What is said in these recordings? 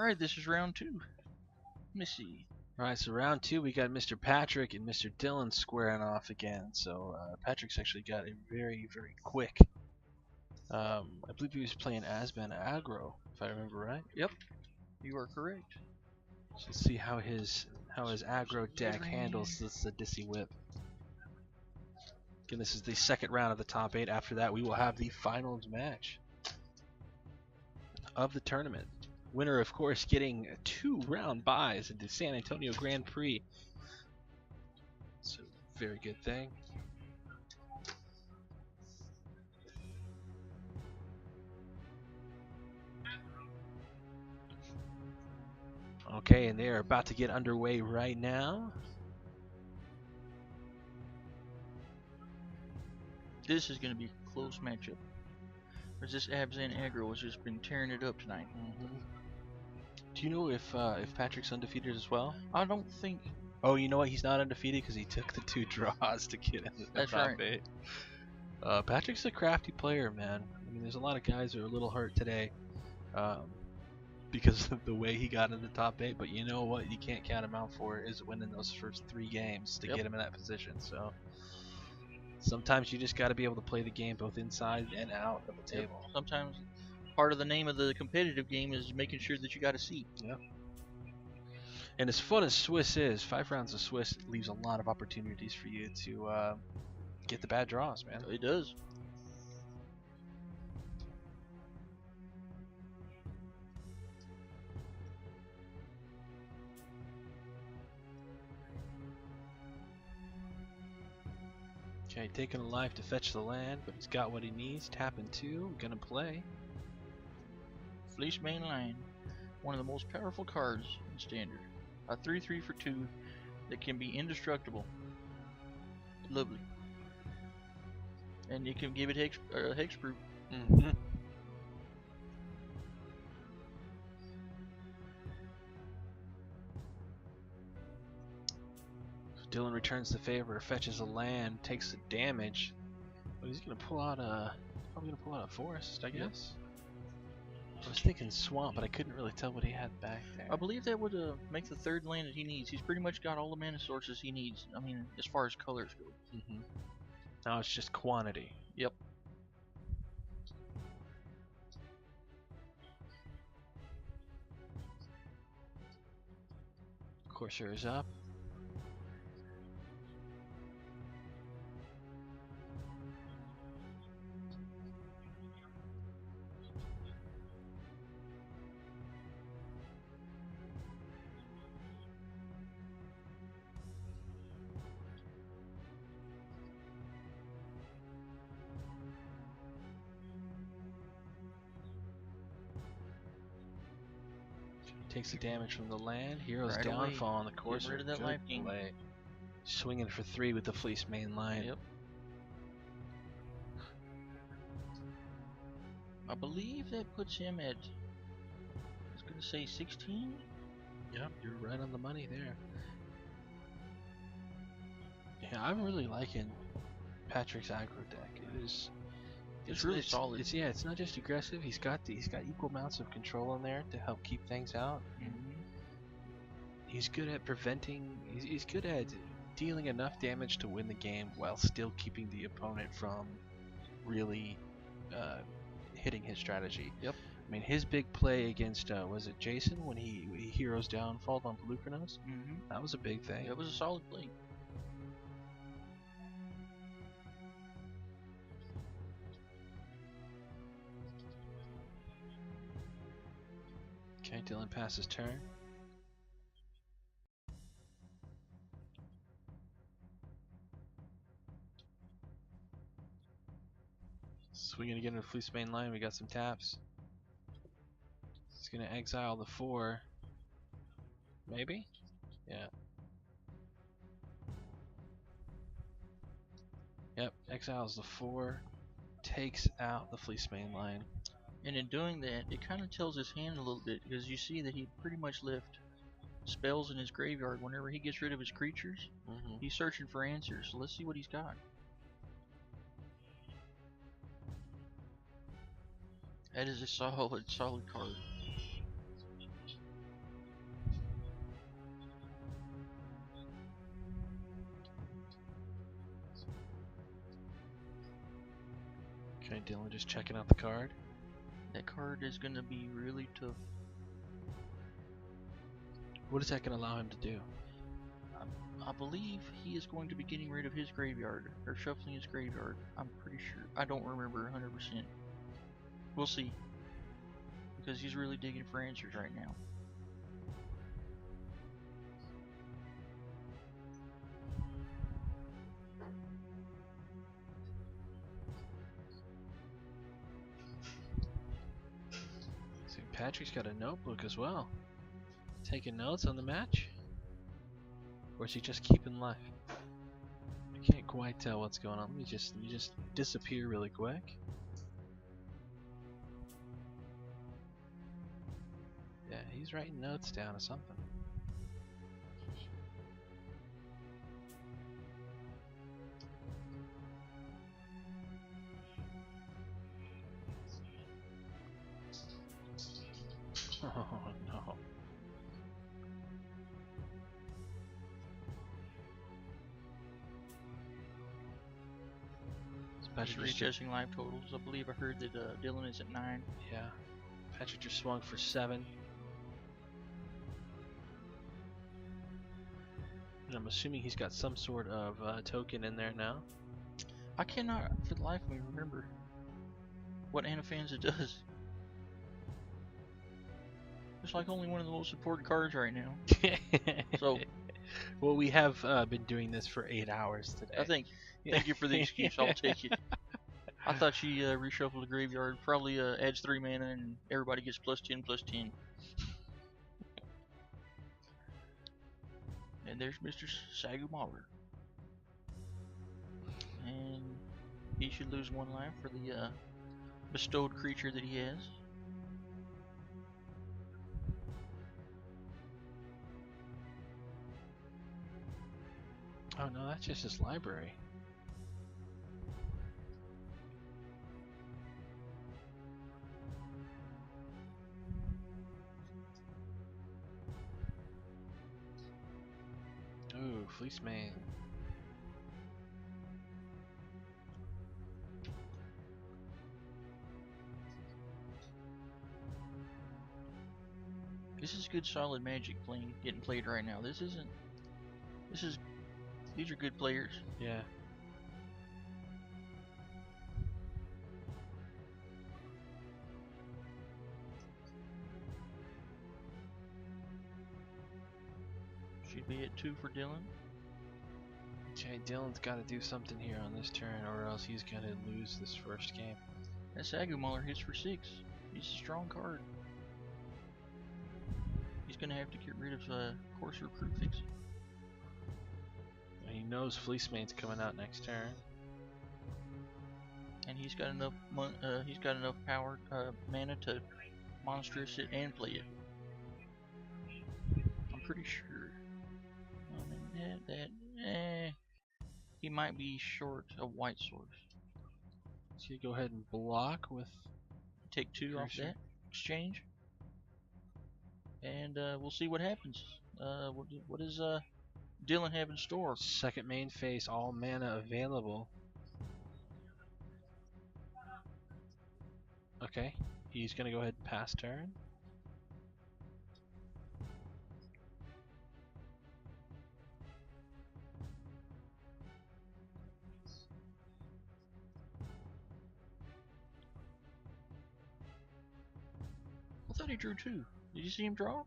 Alright, this is round 2. Let me see. Alright, so round 2 we got Mr. Patrick and Mr. Dillon squaring off again. So Patrick's actually got a very, very quick. I believe he was playing Azban Aggro, if I remember right. Yep, you are correct. So let's see how his aggro deck handles this Sidsi whip. Again, this is the second round of the top 8. After that, we will have the finals match of the tournament. Winner, of course, getting 2 round buys into San Antonio Grand Prix. It's a very good thing. Okay, and they are about to get underway right now. This is going to be a close matchup. Because this Azban Aggro has just been tearing it up tonight. Do you know if Patrick's undefeated as well? I don't think. Oh, you know what? He's not undefeated because he took the 2 draws to get into the top 8. Patrick's a crafty player, man. I mean, there's a lot of guys who are a little hurt today because of the way he got into the top 8. But you know what? You can't count him out for is winning those first 3 games to get him in that position. So sometimes you just got to be able to play the game both inside and out of the table. Sometimes part of the name of the competitive game is making sure that you got a seat. Yep. And as fun as Swiss is, 5 rounds of Swiss leaves a lot of opportunities for you to get the bad draws, man. It does. Okay, taking a life to fetch the land, but he's got what he needs. Tapping 2, gonna play. Fleece main line, one of the most powerful cards in Standard. A 3/3 for 2 that can be indestructible. Lovely. And you can give it hexproof. Dillon returns the favor, fetches a land, takes the damage. But he's gonna pull out probably gonna pull out a forest, I guess. I was thinking swamp, but I couldn't really tell what he had back there. I believe that would make the 3rd land that he needs. He's pretty much got all the mana sources he needs. I mean, as far as colors go. Now it's just quantity. Yep. Corsair is up. Takes the damage from the land. Hero's Right downfall away. on the Corsair. Get rid of that life gain. Swinging for 3 with the Fleece main line. Yep. I believe that puts him at, I was going to say 16? Yep, you're right on the money there. Yeah, I'm really liking Patrick's aggro deck. It's really solid. It's not just aggressive. He's got equal amounts of control in there to help keep things out. He's good at preventing. He's good at dealing enough damage to win the game while still keeping the opponent from really hitting his strategy. Yep. I mean, his big play against was it Jason when he heroes downfalled on Pelucranos? That was a big thing. It was a solid play. Okay, Dillon passes turn. Swinging again with Fleece main line. We got some taps. He's gonna exile the 4. Maybe? Yeah. Yep, exiles the 4. Takes out the Fleece main line. And in doing that, it kind of tells his hand a little bit, because you see that he pretty much left spells in his graveyard. Whenever he gets rid of his creatures, he's searching for answers. So let's see what he's got. That is a solid card. Okay, Dillon just checking out the card. That card is going to be really tough. What is that going to allow him to do? I believe he is going to be getting rid of his graveyard, or shuffling his graveyard. I'm pretty sure. I don't remember 100%. We'll see. Because he's really digging for answers right now. See, Patrick's got a notebook as well. Taking notes on the match? Or is he just keeping life? I can't quite tell what's going on. Let me just disappear really quick. Yeah, he's writing notes down or something. Oh no. Just readjusting live totals. I believe I heard that Dillon is at 9. Yeah. Patrick just swung for 7. And I'm assuming he's got some sort of token in there now. I cannot for the life of me remember what Anafanza does. It's like only one of the most important cards right now. So, well, we have been doing this for 8 hours today. Thank you for the excuse. I'll take it. I thought she reshuffled the graveyard. Probably adds 3 mana and everybody gets +10/+10. And there's Mr. Sagu Mahler. And he should lose 1 life for the bestowed creature that he has. Oh no, that's just his library. Ooh, Fleece Man. This is good solid Magic getting played right now. These are good players. Yeah. Should be at 2 for Dillon. Okay, Dillon's got to do something here on this turn, or else he's gonna lose this first game. That Sagu Mahler hits for 6. He's a strong card. He's gonna have to get rid of Courser Prefix. He knows Fleece Mane's coming out next turn. And he's got enough power, mana to monstrous it and play it. I'm pretty sure. He might be short a white source. So you go ahead and block with. Take 2 off that exchange, and we'll see what happens. What does Dillon have in store? Second main phase, all mana available. Okay, he's gonna go ahead and pass turn. I thought he drew 2. Did you see him draw?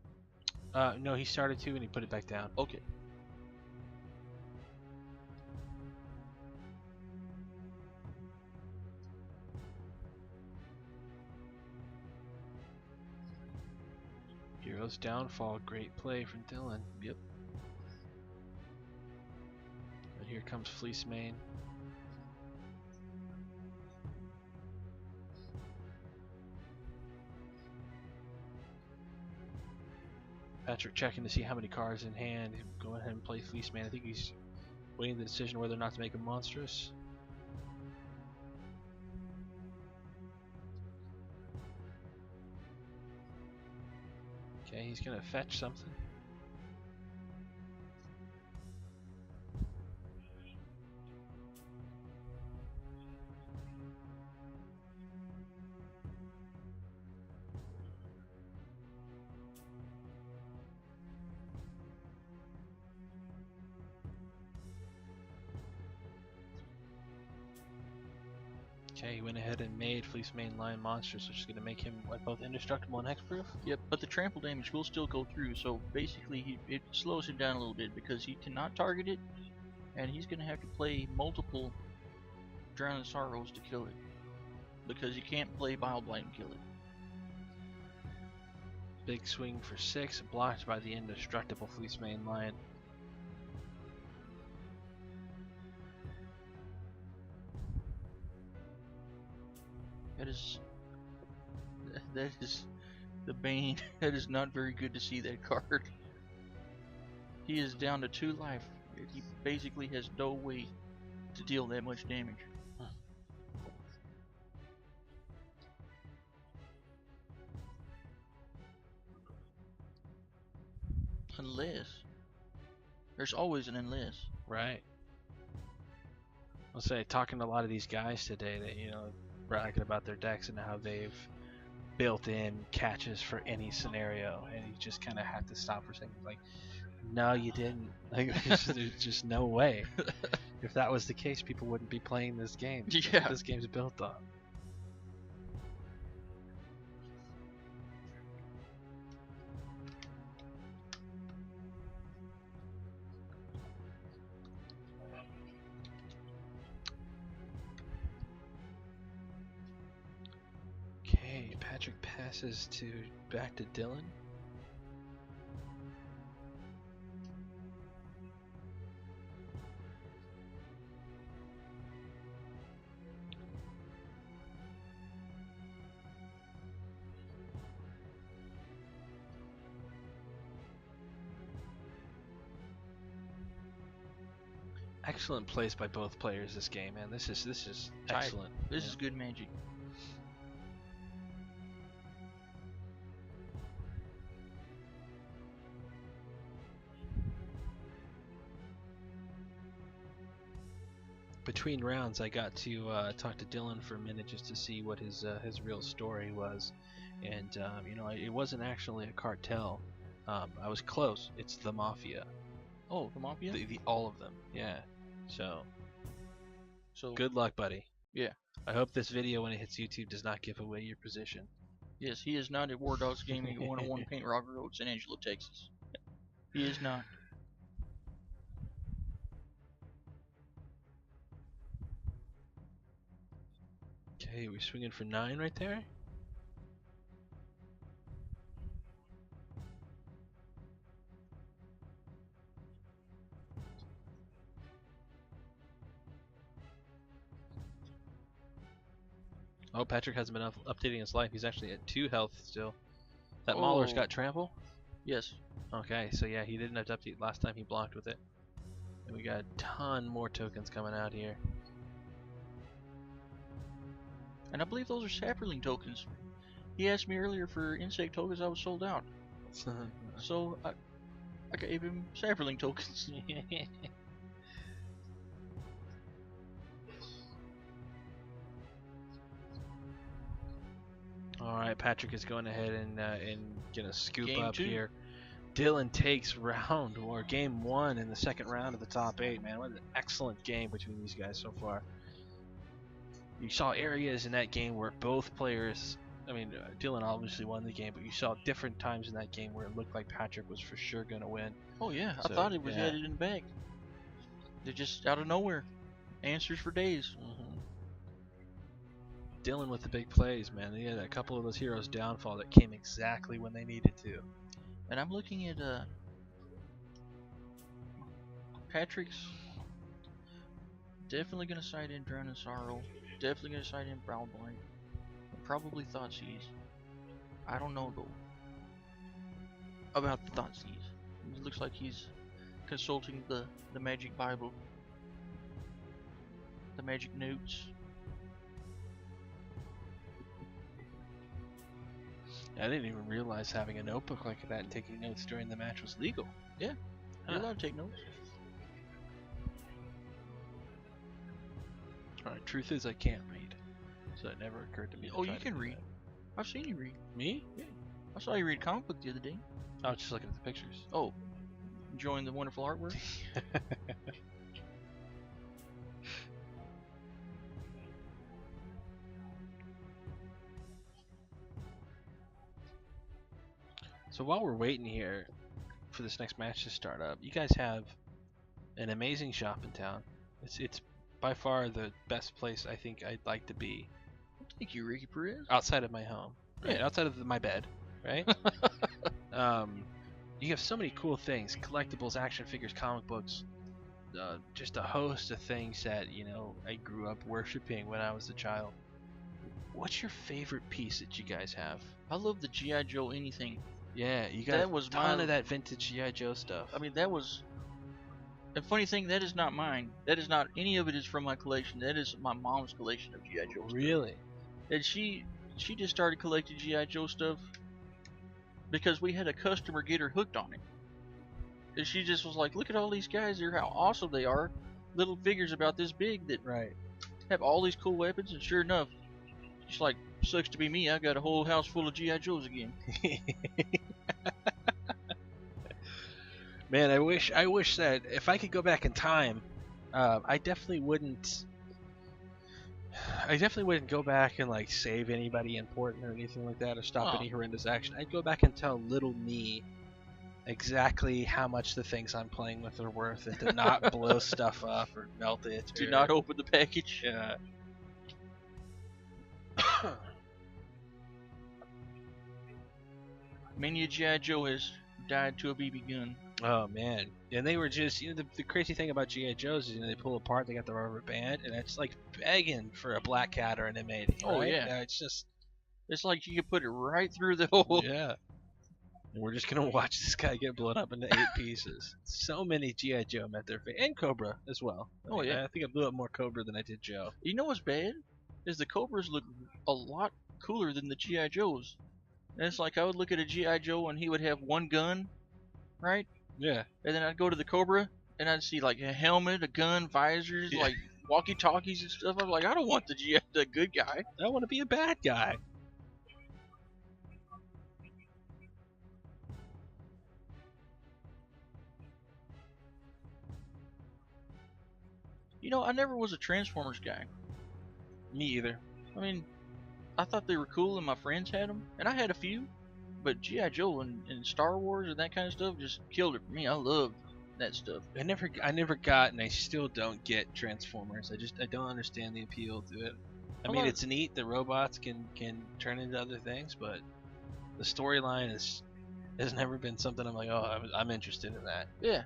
No, he started 2 and he put it back down. Okay. Hero's Downfall, great play from Dillon. Yep. But here comes Fleece Mane. Patrick checking to see how many cards in hand. Go ahead and play Fleece Man. I think he's weighing the decision whether or not to make a monstrous. Okay, he's gonna fetch something. Okay, he went ahead and made Fleece Mainline monsters, which is going to make him what, both indestructible and hexproof? Yep, but the trample damage will still go through, so basically it slows him down a little bit because he cannot target it, and he's going to have to play multiple Drowning Sorrows to kill it, because he can't play Bile Blight and kill it. Big swing for 6, blocked by the indestructible Fleece Mainline. That is the Bane. That is not very good to see that card. He is down to 2 life. He basically has no way to deal that much damage. Unless. There's always an unless. Right. I'll say, talking to a lot of these guys today that, you know, bragging about their decks and how they've built in catches for any scenario, and you just kind of have to stop for a second. Like, no, you didn't. Like, there's just no way. If that was the case, people wouldn't be playing this game. That's Yeah. what this game's built on. Okay, Patrick passes back to Dillon. Excellent plays by both players this game, man. This is excellent. This is good Magic. Between rounds, I got to talk to Dillon for a minute just to see what his real story was, and you know, it wasn't actually a cartel. I was close. It's the Mafia. Oh, the Mafia? All of them. Yeah. So good luck, buddy. Yeah. I hope this video, when it hits YouTube, does not give away your position. Yes, he is not at War Dogs Gaming at 101 Paint Rock Road, San Angelo, Texas. He is not. Okay, we're swinging for 9 right there. Oh, Patrick hasn't been updating his life. He's actually at 2 health still. That Mauler's got trample? Yes. Okay, so yeah, he didn't have to update last time he blocked with it. And we got a ton more tokens coming out here. And I believe those are Sapperling tokens. He asked me earlier for insect tokens, I was sold out. So I gave him Sapperling tokens. Alright, Patrick is going ahead and gonna scoop Game up 2. here. Dillon takes game 1 in the second round of the top 8, man. What an excellent game between these guys so far. You saw areas in that game where both players, I mean, Dillon obviously won the game, but you saw different times in that game where it looked like Patrick was for sure going to win. Oh yeah, So, I thought it was yeah. headed in the bag. They're just out of nowhere. Answers for days. Dillon with the big plays, man. He had a couple of those heroes downfall that came exactly when they needed to. And I'm looking at Patrick's definitely gonna side in Drowning Sorrow. Definitely gonna side in Bile Blight. And probably Thoughtseize. I don't know though about the Thoughtseize. It looks like he's consulting the Magic Bible, the Magic Notes. I didn't even realize having a notebook like that and taking notes during the match was legal. Yeah, you're allowed to take notes. Alright, truth is I can't read. So it never occurred to me to Oh, try you to can do read. that. I've seen you read. Me? Yeah. I saw you read a comic book the other day. I was just looking at the pictures. Oh, enjoying the wonderful artwork? So while we're waiting here for this next match to start up, you guys have an amazing shop in town. It's by far the best place I think I'd like to be. Thank you, Ricky Perez. Outside of my home. Yeah. Right, outside of my bed, right? You have so many cool things, collectibles, action figures, comic books, just a host of things that, you know, I grew up worshiping when I was a child. What's your favorite piece that you guys have? I love the G.I. Joe anything. Yeah, you got That was a ton my- of that vintage G.I. Joe stuff. I mean, that was... The funny thing, that is not mine. That is not... Any of it is from my collection. That is my mom's collection of G.I. Joe stuff. Really? And she just started collecting G.I. Joe stuff because we had a customer get her hooked on it. And she just was like, look at all these guys here, how awesome they are. Little figures about this big that Right. have all these cool weapons, and sure enough, it's like, sucks to be me, I got a whole house full of G.I. Joes again. Man, I wish that if I could go back in time, I definitely wouldn't go back and like save anybody important or anything like that, or stop any horrendous action. I'd go back and tell little me exactly how much the things I'm playing with are worth, and to not blow stuff up or melt it. Do not open the package. Yeah. Many a G.I. Joe has died to a BB gun. Oh man, and they were just, you know, the crazy thing about G.I. Joes is, you know, they pull apart, they got the rubber band, and it's like begging for a black cat or an M80. Oh, right? yeah. It's just, It's like you could put it right through the hole. yeah. And we're just gonna watch this guy get blown up into 8 pieces. So many G.I. Joe met their fate, and Cobra as well. Oh, yeah. I think I blew up more Cobra than I did Joe. You know what's bad? Is the Cobras look a lot cooler than the G.I. Joes. And it's like I would look at a G.I. Joe and he would have one gun, right? Yeah. And then I'd go to the Cobra and I'd see like a helmet, a gun, visors, Yeah. like walkie-talkies and stuff. I'm like, I don't want the good guy. I want to be a bad guy. You know, I never was a Transformers guy. Me either. I mean, I thought they were cool and my friends had them, and I had a few. But G.I. Joe and Star Wars and that kind of stuff just killed it for me. I loved that stuff. I never got, and I still don't get Transformers. I don't understand the appeal to it. I mean, it's neat that robots can turn into other things, but the storyline has never been something I'm like, oh, I'm interested in that. Yeah.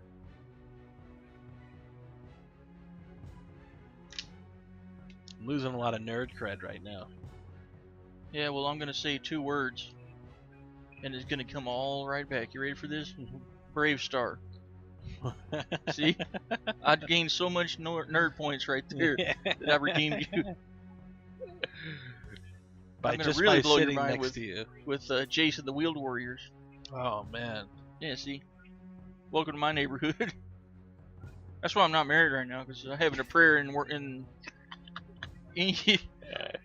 I'm losing a lot of nerd cred right now. Yeah, well, I'm going to say 2 words, and it's going to come all right back. You ready for this? Brave Star. See? I gained so much nerd points right there that I redeemed you. I'm gonna really blow your mind with Jason the Wheeled Warriors. Oh man. Yeah, see? Welcome to my neighborhood. That's why I'm not married right now, because I having a prayer in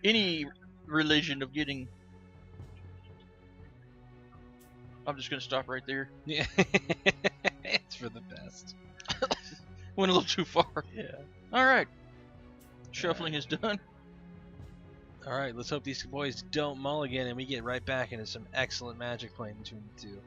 any religion of getting... I'm just gonna stop right there. Yeah. It's for the best. Went a little too far. Yeah. Alright. Shuffling is done. Alright, let's hope these boys don't mulligan and we get right back into some excellent magic playing between the two.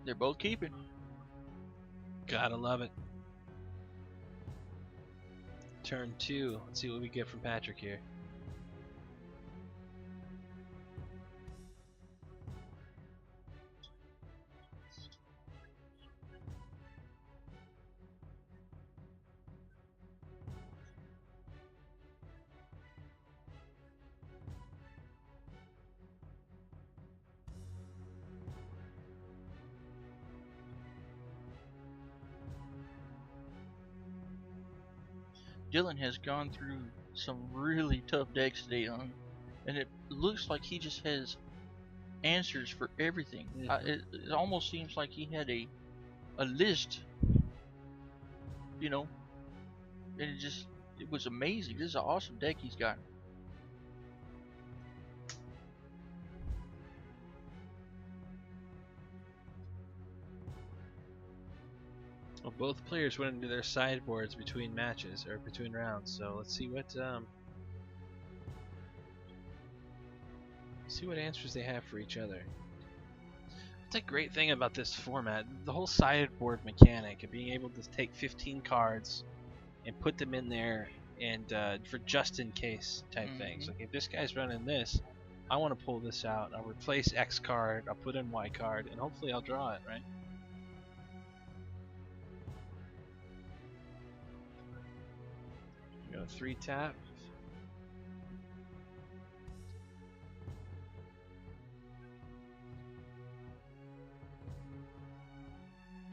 They're both keeping. Gotta love it. Turn 2. Let's see what we get from Patrick here. Dillon has gone through some really tough decks today, and it looks like he just has answers for everything. It almost seems like he had a list, you know, and it was amazing. This is an awesome deck he's got. Well, both players went into their sideboards between matches or between rounds. So let's see what answers they have for each other. That's a great thing about this format. The whole sideboard mechanic of being able to take 15 cards and put them in there and for just in case type things. Like if this guy's running this, I want to pull this out. I'll replace X card, I'll put in Y card, and hopefully I'll draw it, right? Got a 3-tap.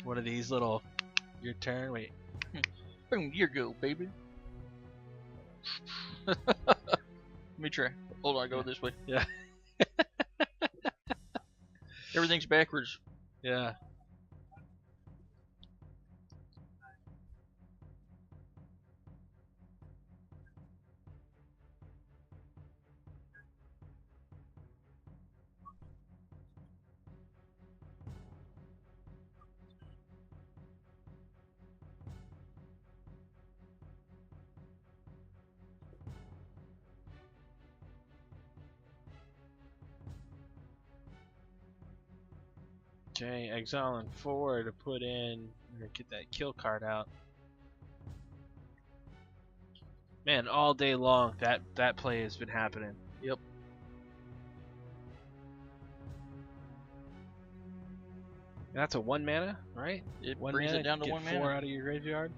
One of these little, your turn, wait. Boom, you go, baby. Let me try. Hold on, I go this way. Yeah. Everything's backwards. Yeah. Okay, exiling 4 to put in, or get that kill card out. Man, all day long that play has been happening. Yep. That's a 1 mana, right? It One brings mana, it down to get 1 4 mana. out of your graveyard.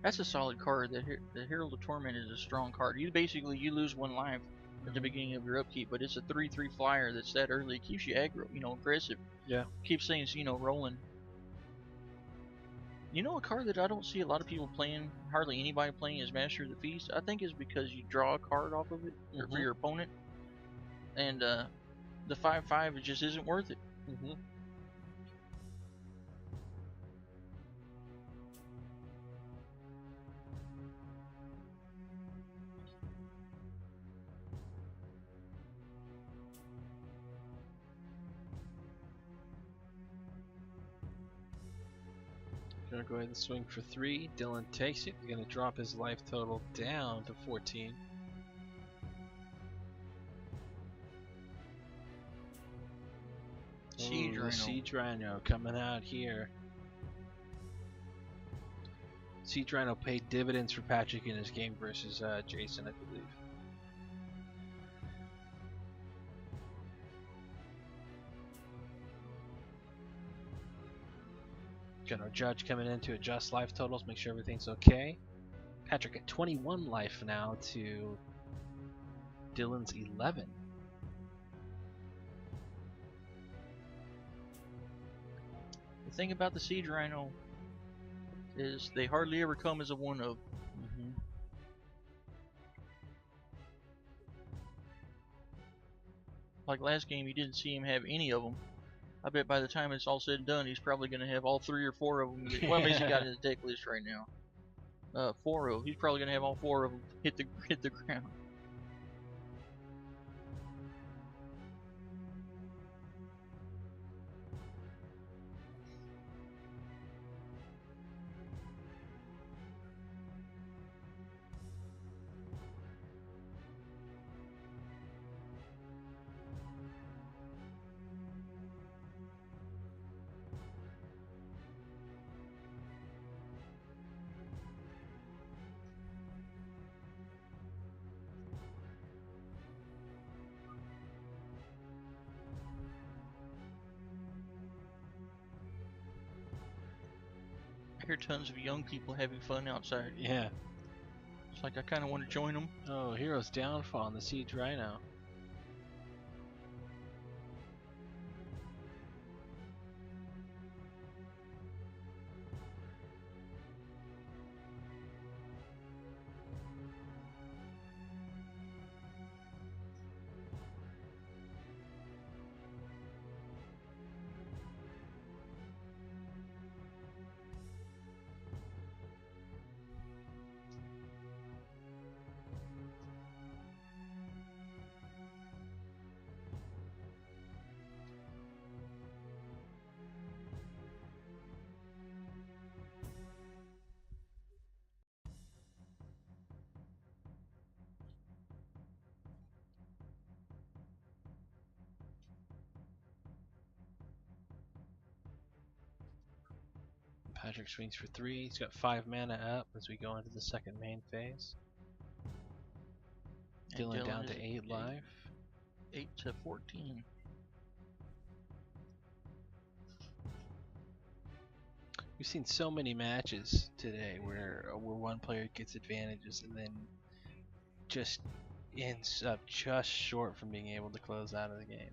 That's a solid card. The Herald of Torment is a strong card. You lose 1 life at the beginning of your upkeep, but it's a 3/3 flyer that's that early. It keeps you aggro, aggressive. Yeah. Keeps things, rolling. A card that I don't see a lot of people playing, hardly anybody playing, is Master of the Feast. I think is because you draw a card off of it for your opponent, and the 5/5 it just isn't worth it. Gonna go ahead and swing for 3. Dillon takes it. He's gonna drop his life total down to 14. Siege Rhino coming out here. Siege Rhino paid dividends for Patrick in his game versus Jason, I believe. Got our judge coming in to adjust life totals, make sure everything's okay. Patrick at 21 life now to Dillon's 11. The thing about the Siege Rhino is they hardly ever come as a 1/0. Like last game, you didn't see him have any of them. I bet by the time it's all said and done, he's probably going to have all 3 or 4 of them. Well, I mean, he's got his deck list right now. 4 of them. He's probably going to have all 4 of them hit the ground. I hear tons of young people having fun outside. Yeah. It's like I kind of want to join them. Oh, Hero's Downfall on the Siege Rhino. Patrick swings for 3. He's got 5 mana up as we go into the second main phase. Dillon down to 8 life. 8 to 14. We've seen so many matches today where one player gets advantages and then just ends up just short from being able to close out of the game.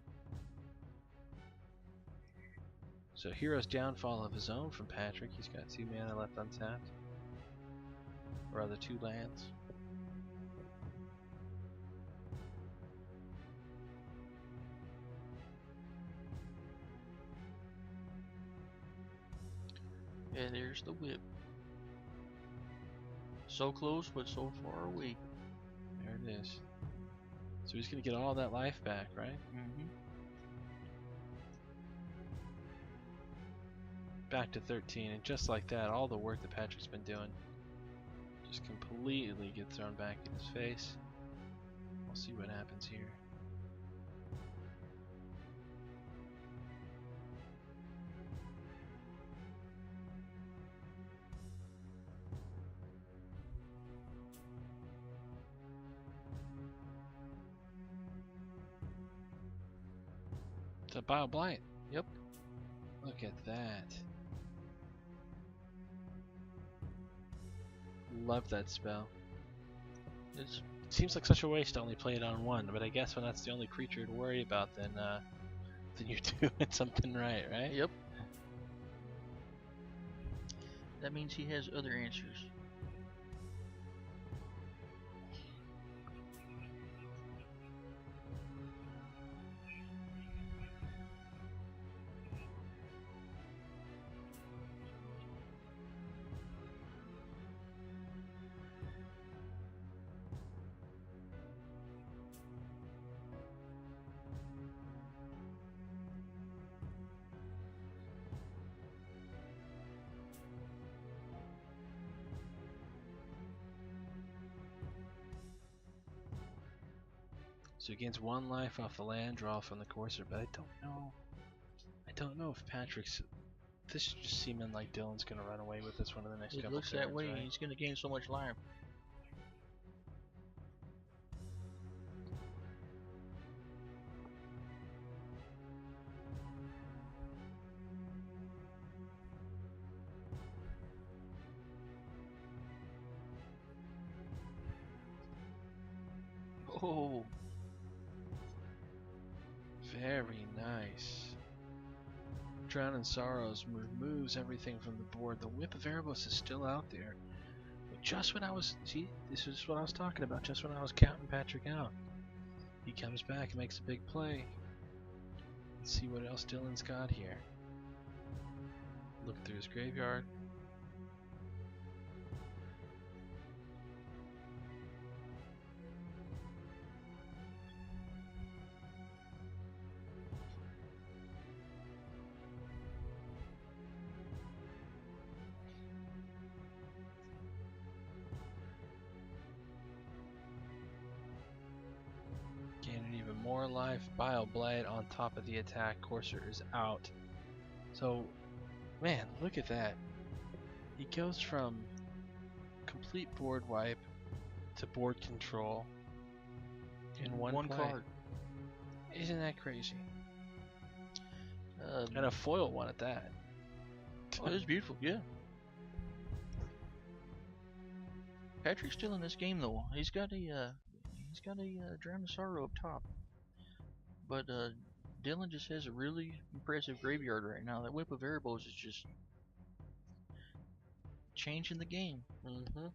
So Hero's Downfall of his own from Patrick. He's got 2 mana left untapped. Or rather 2 lands. Yeah, there's the whip. So close, but so far away. There it is. So he's going to get all that life back, right? Mm-hmm. Back to 13, and just like that, all the work that Patrick's been doing just completely gets thrown back in his face. We'll see what happens here. It's a Bio Blight. Yep. Look at that. Love that spell. It seems like such a waste to only play it on 1, but I guess when that's the only creature to worry about, then you're doing something right? Yep. That means he has other answers. So he gains 1 life off the land draw from the courser, but I don't know if Patrick's. This is just seeming like Dillon's gonna run away with this one of the next couple. It looks that way. Right? He's gonna gain so much life. Oh. Very nice. Drown in Sorrows removes everything from the board. The Whip of Erebos is still out there. But just when I was... See, this is what I was talking about. Just when I was counting Patrick out. He comes back and makes a big play. Let's see what else Dillon's got here. Looking through his graveyard. Gaining even more life. Bio Blight on top of the attack. Courser is out. So, man, look at that. He goes from complete board wipe to board control in one play. card. Isn't that crazy? And a foil one at that. Oh, it was beautiful, yeah. Patrick's still in this game though. He's got a Drown of Sorrow up top, but Dillon just has a really impressive graveyard right now. That Whip of Erebos is just changing the game. Mm-hmm.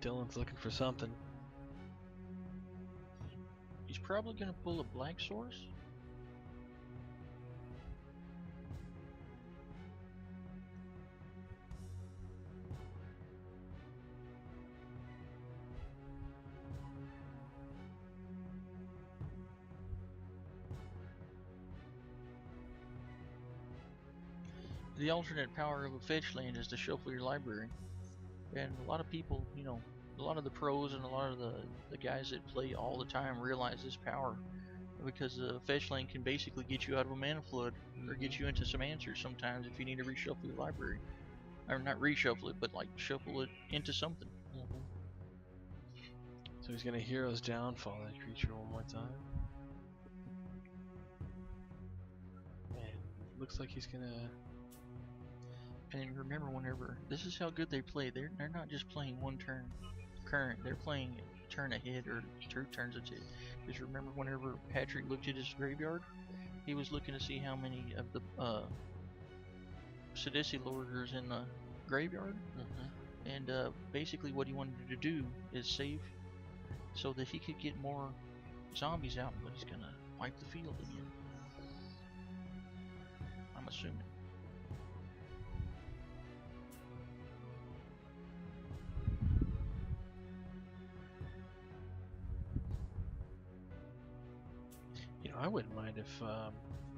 Dillon's looking for something. He's probably gonna pull a Black Source. the alternate power of a fetch land is to shuffle your library. And a lot of people, you know, a lot of the pros and a lot of the guys that play all the time realize this power, because a fetch land can basically get you out of a mana flood or get you into some answers sometimes if you need to reshuffle your library. Or not reshuffle it, but like shuffle it into something. So he's gonna Hero's Downfall that creature one more time. And looks like he's gonna. And remember, whenever this is how good they play, they're not just playing one turn current, they're playing a turn ahead or 2 turns ahead. Because remember, whenever Patrick looked at his graveyard, he was looking to see how many of the Sidsi lorders in the graveyard, and basically what he wanted to do is save so that he could get more zombies out, but he's gonna wipe the field again, I'm assuming. You know, I wouldn't mind if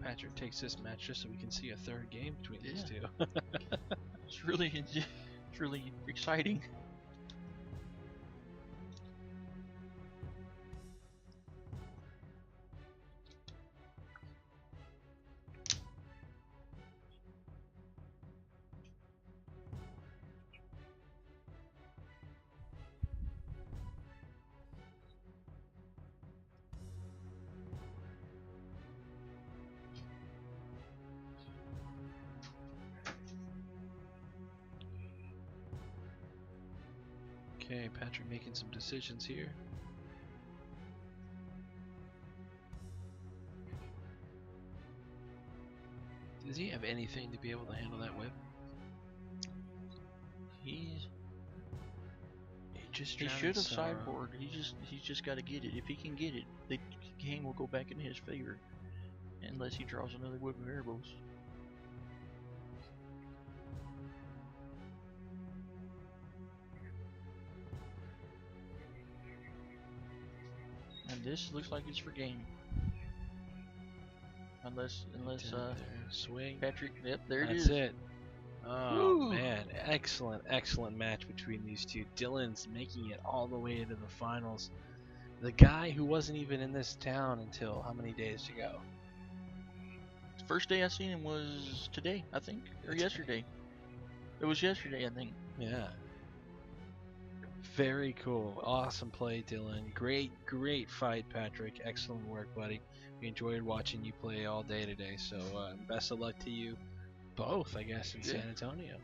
Patrick takes this match just so we can see a third game between these two. It's really exciting. Okay, Patrick making some decisions here. Does he have anything to be able to handle that whip? He should have sideboard. He's just got to get it. If he can get it, the game will go back in his favor, unless he draws another whip of arrows. And this looks like it's for game. Unless swing. Patrick, yep, there That's it is. it. Oh Woo! man, excellent match between these two. Dillon's making it all the way into the finals. The guy who wasn't even in this town until how many days ago? First day I seen him was today, I think, or yesterday. It was yesterday, I think. Yeah. Very cool. Awesome play, Dillon. Great fight, Patrick. Excellent work, buddy. We enjoyed watching you play all day today, so best of luck to you both, I guess, in San Antonio.